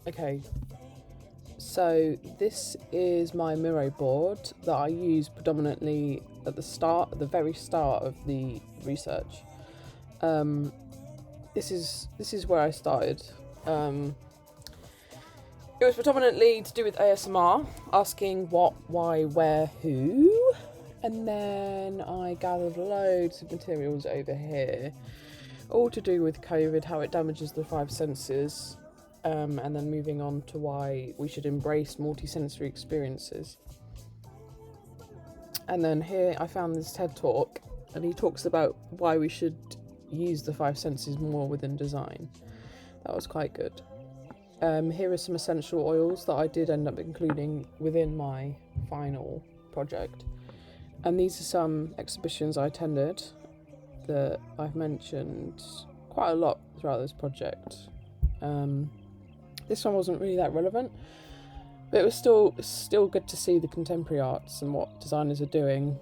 Okay, so this is my Miro board that I use predominantly at the very start of the research. Um, this is where I started. It was predominantly to do with ASMR, asking what, why, where, who, and then I gathered loads of materials over here, all to do with COVID, how it damages the five senses, and then moving on to why we should embrace multisensory experiences. And then here I found this TED talk, and he talks about why we should use the five senses more within design. That was quite good. Here are some essential oils that I did end up including within my final project. And these are some exhibitions I attended that I've mentioned quite a lot throughout this project. This one wasn't really that relevant, but it was still good to see the contemporary arts and what designers are doing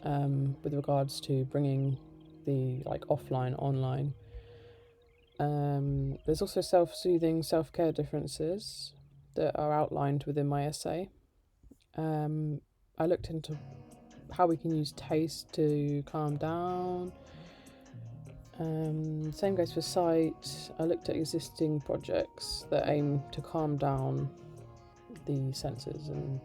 with regards to bringing the offline online. There's also self-soothing, self-care differences that are outlined within my essay. I looked into how we can use taste to calm down. Same goes for sight. I looked at existing projects that aim to calm down the senses and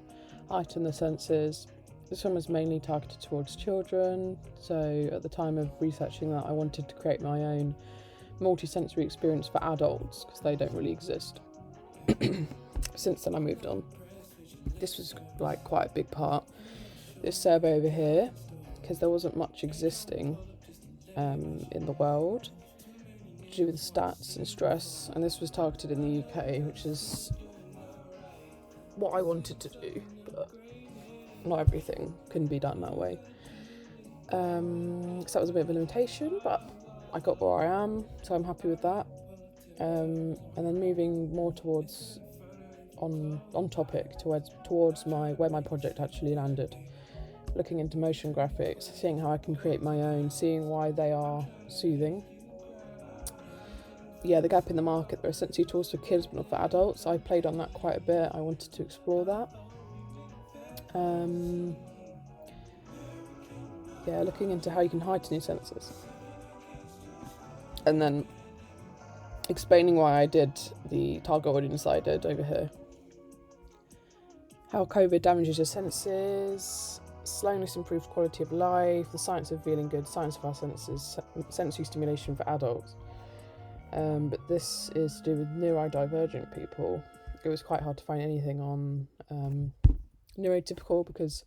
heighten the senses. This one was mainly targeted towards children, so at the time of researching that I wanted to create my own multi-sensory experience for adults because they don't really exist. Since then I moved on. This was quite a big part, this survey over here, because there wasn't much existing in the world to do with stats and stress, and this was targeted in the UK, which is what I wanted to do, but not everything can be done that way. So that was a bit of a limitation, but I got where I am, so I'm happy with that. And then moving more towards on topic towards where my project actually landed, looking into motion graphics, seeing how I can create my own, seeing why they are soothing. Yeah, the gap in the market. There are sensory tools for kids but not for adults. I played on that quite a bit. I wanted to explore that. Looking into how you can heighten your senses. And then explaining why I did the target audience I did over here. How COVID damages your senses, slowness improves quality of life, the science of feeling good, science of our senses, sensory stimulation for adults. But this is to do with neurodivergent people. It was quite hard to find anything on neurotypical because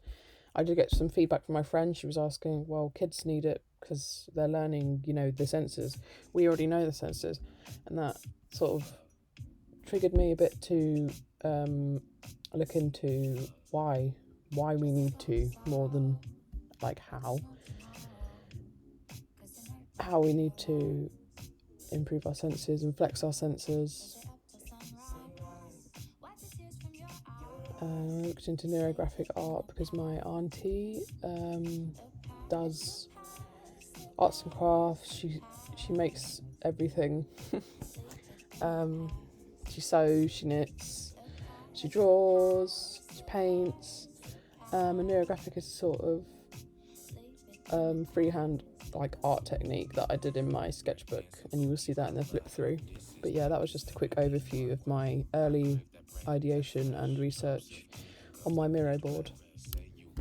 I did get some feedback from my friend. She was asking, well, kids need it because they're learning, the senses. We already know the senses. And that sort of triggered me a bit to look into why we need to, more than how we need to improve our senses and flex our senses. I looked into neurographic art because my auntie does arts and crafts. She makes everything. She sews, she knits, she draws, she paints. And neurographic is sort of freehand art technique that I did in my sketchbook, and you will see that in the flip through. But yeah, that was just a quick overview of my early ideation and research on my Miro board.